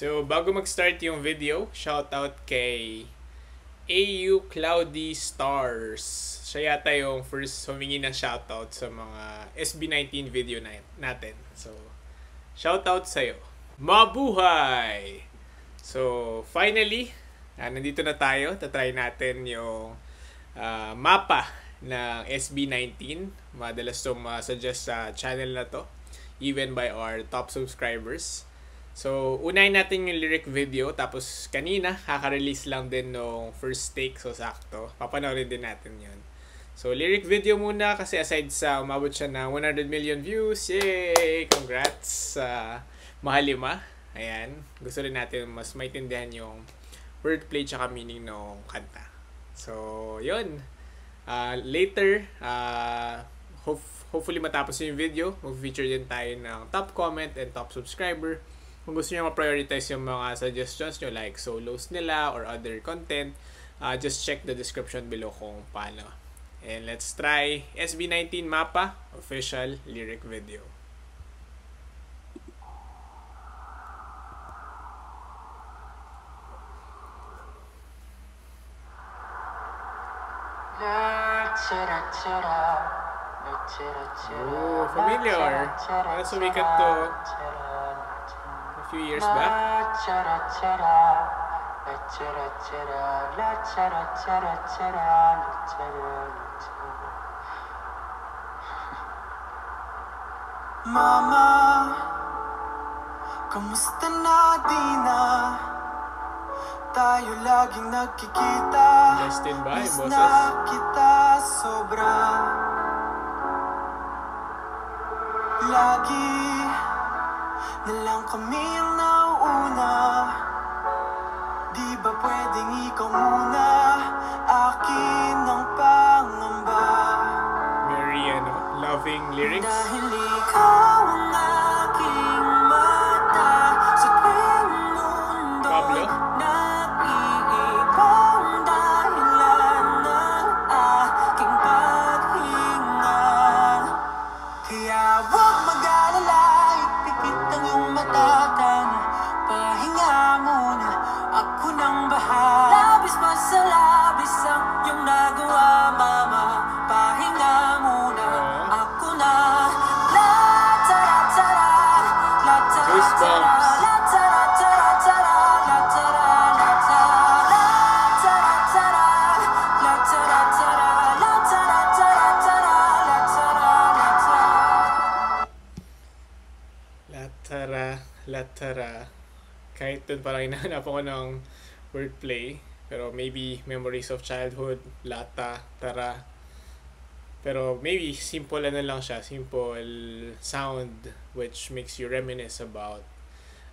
So, bago mag-start yung video, shoutout kay AU Cloudy Stars. Siya yata yung first humingi ng shoutout sa mga SB19 video natin. So, shoutout sa'yo. Mabuhay! So, finally, nandito na tayo. Tatry natin yung mapa ng SB19. Madalas itong suggest sa channel na to, even by our top subscribers. So, unahin natin yung lyric video. Tapos, kanina, kaka-release lang din nung first take. So, sakto. Papanoorin din natin yun. So, lyric video muna kasi aside sa umabot siya ng 100 million views. Yay! Congrats sa Mahalima. Ayan. Gusto rin natin mas maintindihan yung wordplay tsaka meaning ng kanta. So, yun. Later, hopefully matapos yung video. Mag-feature din tayo ng top comment and top subscriber. Kung gusto nyo ma-prioritize yung mga suggestions nyo like solos nila or other content, just check the description below kung paano. And let's try SB19 Mapa official lyric video. Oh, familiar. Sumikat to a few years back. Mama, kamusta na di na? Tayo laging nagkikita. Justin by Miss bosses. na kita sobra. Lagi na lang kami ang nauuna. Di ba pwedeng ikaw muna? Akin ang pangamba. Very loving lyrics. Dahil ikaw ang aking mata sa tuwing mundo'y Pablo. nag-iibang dahilan ng aking paghinga. Kaya huwag mag-alala, ipikit ang iyong mata, tanga, pahinga muna, ako nang bahala. Labis pa sa labis ang iyong nagawa, mama, pahinga muna, ako na. Goosebumps. Latara. Kahit dun parang hinahanap ako ng wordplay. Pero maybe memories of childhood. Lata, tara. Pero maybe simple lang siya. Simple sound which makes you reminisce about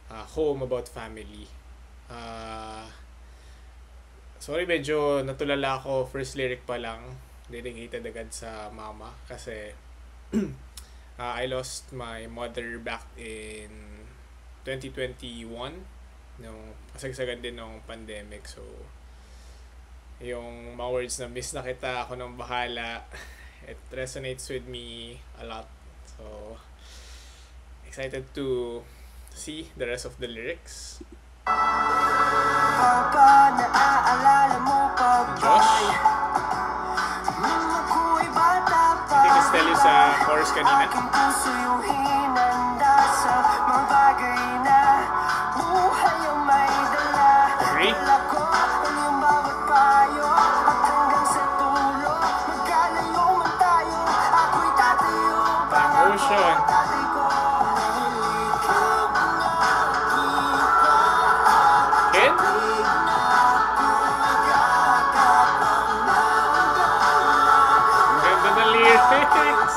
home, about family. Sorry, medyo natulala ako. First lyric pa lang. Dedicated agad sa mama. Kasi I lost my mother back in 2021 nung kasagsagan din ng pandemic. So yung mga words na miss na kita, ako nang bahala, it resonates with me a lot. So excited to see the rest of the lyrics. Papa, naaalala mo pa Josh, nung ako'y bata pa? hindi kasi tell you sa chorus kanina. Aking puso yung hinanda sa mga bagay na buhay ang may dala. Agree? Dala ko ang iyong bawat payo at hanggang sa dulo magkalayo man tayo, ako'y tatayo. Ocean. Tatay ko, dahil ikaw ang aking Ken? Ang ganda ng lyrics.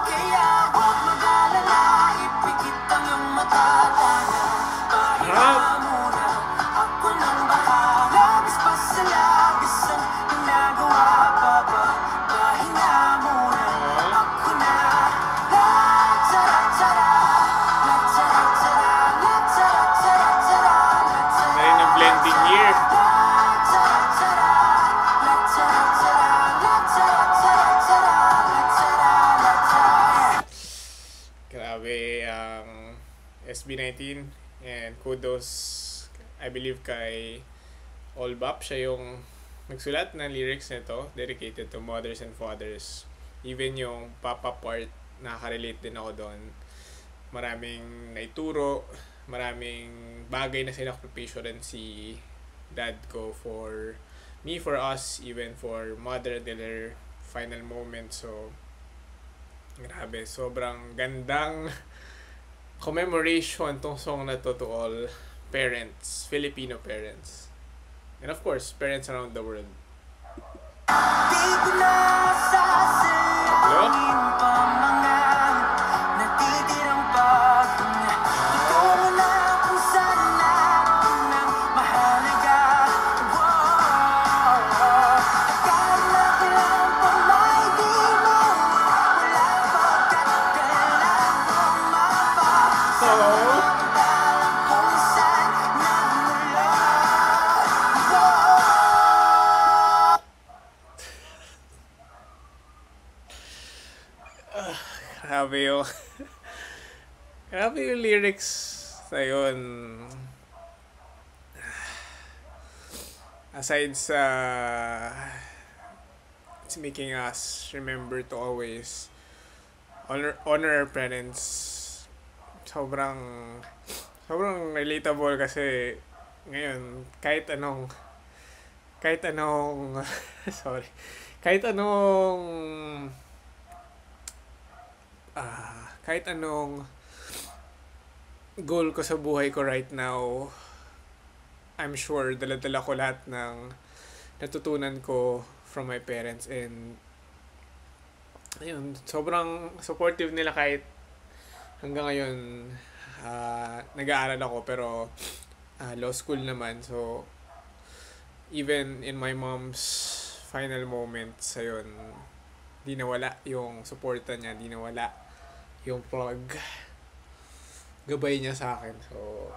kaya huwag mag-alala, ipikit ang iyong mata, tanga, SB19. And kudos, I believe, kay Olbap. Siya yung nagsulat ng lyrics nito, dedicated to mothers and fathers. Even yung papa part, nakaka-relate din ako doon. Maraming naituro, maraming bagay na sinakripisyo rin si dad ko for me, for us, even for mother till her final moment. So, grabe, sobrang gandang commemoration tong song na to all parents, Filipino parents. And of course, parents around the world. Di ko na sasayahin pa mga natitirang pagpunga. Ito na kung saan naroon ang mahalaga. Akala ko lang pa may di mo wala pagkat kailan kong mapasa. Alam kung saan nagmula. Grabe yung grabe yung lyrics na yun. Aside sa it's making us remember to always honor our parents, sobrang relatable kasi ngayon kahit anong sorry, kahit anong goal ko sa buhay ko right now, I'm sure dala-dala ko lahat ng natutunan ko from my parents, and ayun, sobrang supportive nila kahit hanggang ngayon nag-aaral ako pero law school naman. So even in my mom's final moments, ayun, di nawala yung suporta niya, di nawala yung gabay niya sa akin. So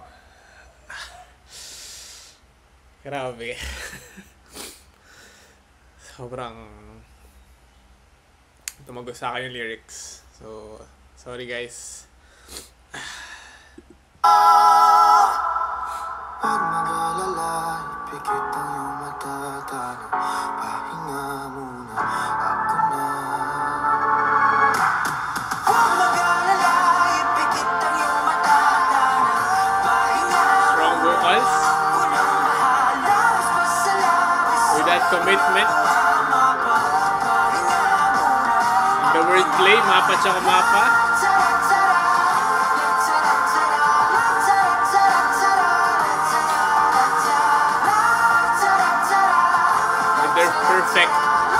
grabe. Sobrang tumago sa akin yung lyrics. So sorry guys. Huwag mag-alala, ipikit ang iyong mata, tanong, pahinga muna, ako na. Huwag mag-alala, ipikit ang iyong mata, tanong, pahinga Strong vocals ako na bahala, mas pasalamat with that commitment. pahinga muna. The wordplay, mapa tsaka mapa. And their perfect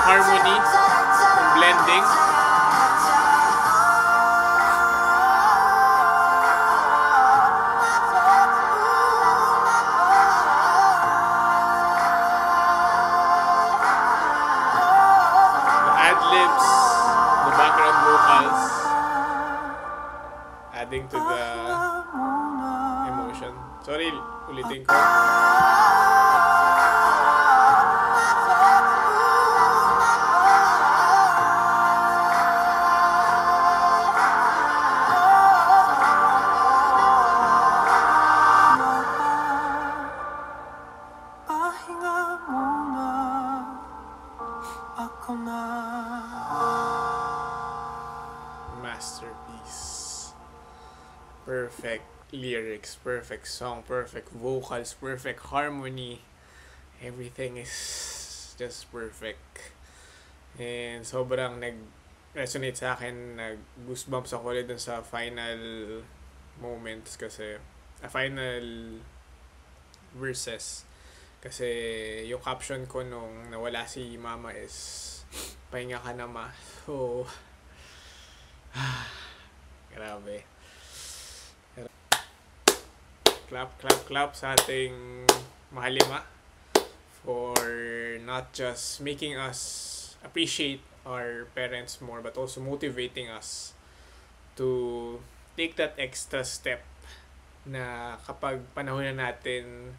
harmony and blending. The ad-libs, the background vocals, adding to the emotion. Sorry, ulitin ko. Pahinga muna, ako na. Masterpiece. Perfect lyrics, perfect song, perfect vocals, perfect harmony. Everything is just perfect. And sobrang nag-resonate sa akin, nag-goosebumps ako ulit dun sa final moments kasi, final verses. Kasi yung caption ko nung nawala si mama is, pahinga ka na ma. So, grabe. Clap sa ating mahalima for not just making us appreciate our parents more, but also motivating us to take that extra step na kapag panahon na natin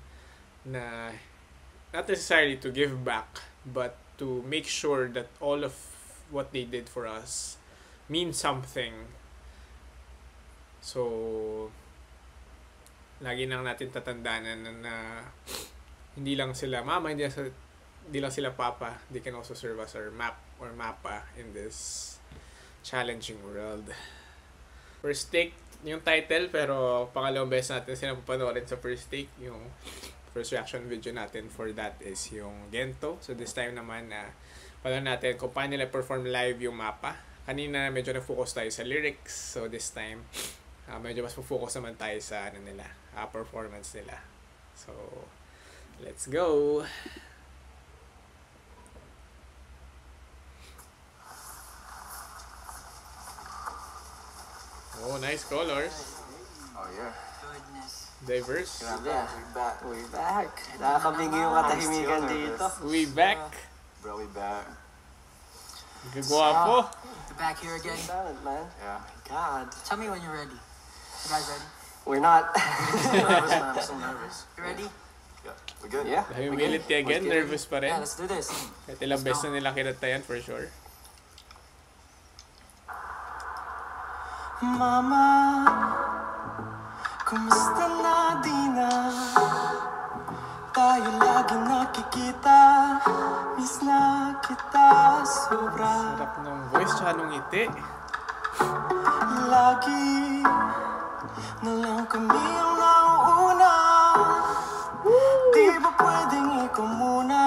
na not necessarily to give back, but to make sure that all of what they did for us means something. So lagi nang natin tatandaan na hindi lang sila mama, hindi lang sila papa. They can also serve as our map or mappa in this challenging world. First Take yung title, pero pangalawang beses natin sila papanoorin sa First Take. Yung first reaction video natin for that is yung Gento. So this time naman pala natin kung paano nila perform live yung mapa. Kanina medyo na-focus tayo sa lyrics. So this time medyo mas focus naman tayo sa nila, performance nila. So let's go. Oh, nice colors. Oh yeah. Goodness. Diverse. Grabe. We back. Nakakabingi yung katahimigan dito. We back. Bro, we back. Gagwapo. We're back here again. Talent, man. Yeah. God. Tell me when you're ready. You guys ready? We're not. I'm nervous, man. I'm so nervous. You ready? Yeah. We good? Yeah. Humility again, Let's get it. nervous pa rin. Yeah, let's do this. Kahit ilang beses na nila kinatayan for sure. Mama, kumusta na di na? Tayo lagi nakikita. Miss na kita sobra. Sarap nung voice tsaka nung ngiti. Lagi na lang kami ang nauuna. Di ba pwedeng ikaw muna?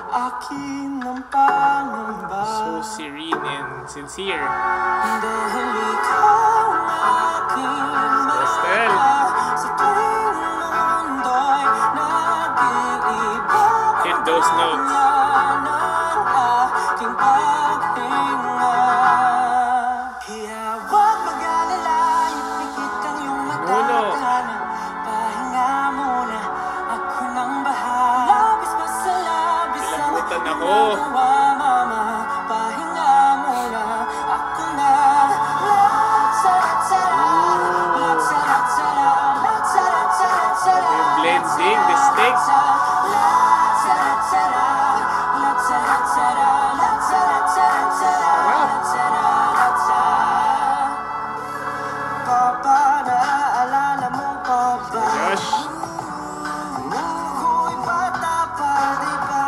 Akin ang pangamba. So serene and sincere. Dahil ikaw ang aking Estel. mahal. Sa tuwing mundo'y nag-iiba. Hit those notes. Ng aking paghinga. Kaya huwag mag-alala, ipikit ang iyong Nuno. matatana. Pahinga muna, ako nang bahala. Labis pa sa labis ang Nilabutan ako. ginagawa, mama. Pahinga muna, ako na. Yung blending, distinct. Papa, naaalala mo pa ba? Gosh. Nung ako'y bata pa, di ba?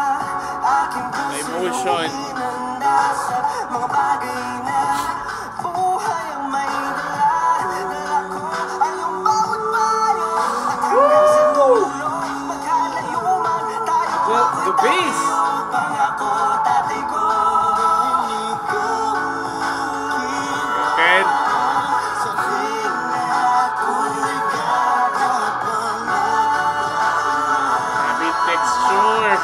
Aking puso Emotion. hinanda sa mga bagay na buhay ang may dala. Dala ko ang iyong bawat payo at hanggang sa dulo magkalayo man tayo. The bass. Pangako, tatay ko. Good. Sa tuwing na ako'y gagapangan. Happy texture.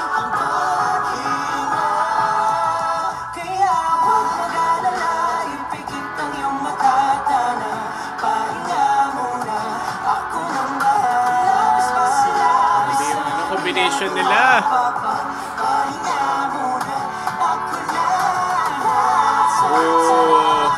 Kaya huwag mag-alala, ipikit ang iyong matatana. Pahinga muna, ako nang bahala. Labis pa sila, Hindi yung combination nila. pahinga muna, ako na. Oh.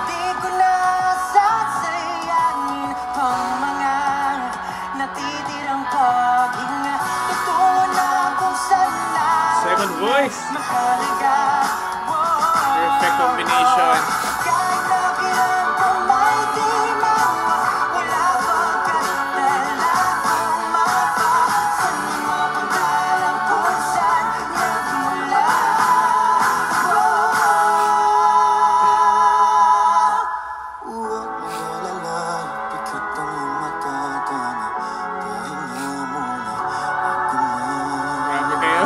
Di ko na sasayanin pang mga natitirang paghinga. Tutungo na kung saan na Second voice. mahalaga. Perfect combination. Kahit na kailan pa may di mawa, wala pagkatala kung mapasan mapunta lang kung saan nagmula. Huwag mag-alala, ipikit ang iyong matatana. Pahinga muna, ako na. Grabe kayo.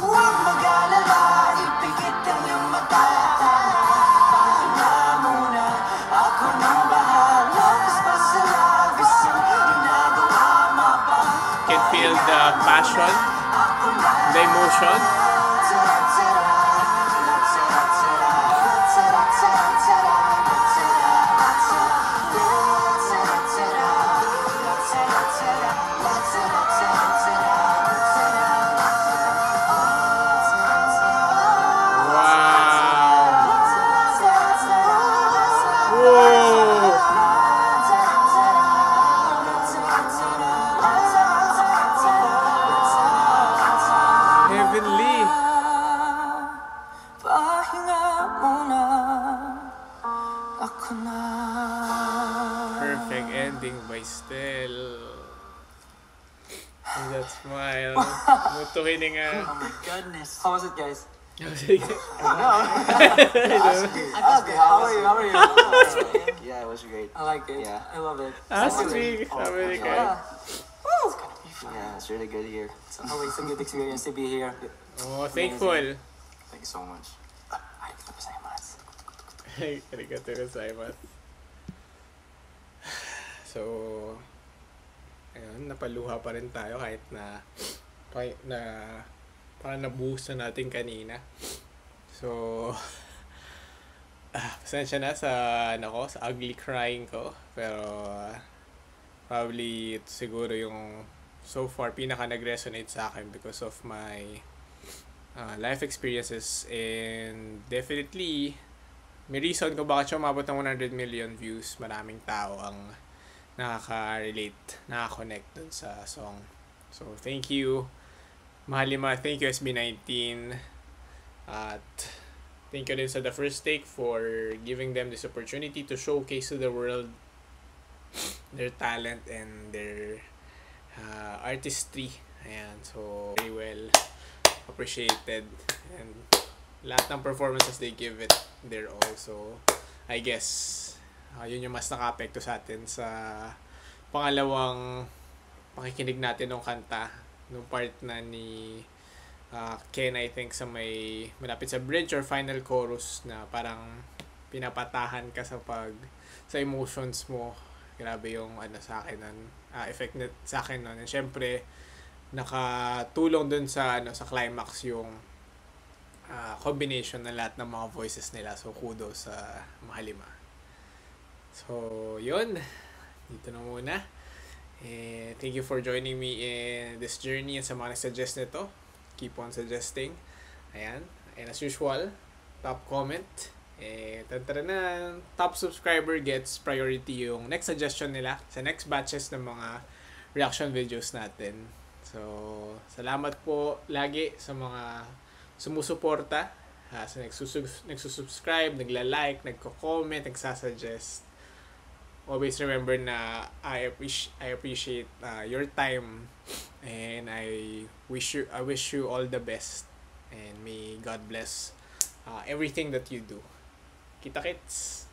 Huwag mag-alala, ipikit ang iyong matatana. Pahinga muna, ako nang bahala. Labis pa sa labis ang ginagawa, mapa. Can feel the passion, the emotion. Wow. Whoa. Smile. Mutuhin nga. Oh my goodness. How was it, guys? Sige. Ask me, how are you? Yeah, it was great. I like it. Yeah. I love it. Ask me. Sabi ni Kyle. Yeah, it's really good here. It's always a good experience to be here. Oh, thankful. Thank you so much. Arigatou gozaimasu. Arigato gozaimasu. So, ayun, napaluha pa rin tayo kahit na parang nabuhos na natin kanina. So, pasensya na sa sa ugly crying ko. Pero, probably ito siguro yung so far pinaka nag-resonate sa akin because of my life experiences, and definitely may reason kung bakit siya umabot ng 100 million views. Maraming tao ang nakaka-relate, nakaka-connect dun sa song. So, thank you Mahalima, thank you SB19, at thank you din sa The First Take for giving them this opportunity to showcase to the world their talent and their artistry. Ayan, so very well appreciated, and lahat ng performances they give it their all. So I guess yun yung mas naka-apekto sa atin sa pangalawang pakikinig natin ng kanta, nung part na ni Ken, I think, sa may malapit sa bridge or final chorus, na parang pinapatahan ka sa emotions mo. Grabe yung sa akin nun, effect na sa akin nun. And syempre nakatulong dun sa sa climax yung combination ng lahat ng mga voices nila. So kudos sa Mahalima. So yun, dito na muna. Thank you for joining me in this journey, and sa mga nag-suggest nito, keep on suggesting. Ayan, and as usual, top comment, na top subscriber gets priority yung next suggestion nila sa next batches ng mga reaction videos natin. So salamat po lagi sa mga sumusuporta, sa nagsusubscribe, nagla-like, nagko-comment, nagsasuggest. Always remember na I appreciate your time, and I wish you all the best, and may God bless everything that you do. Kita-kits!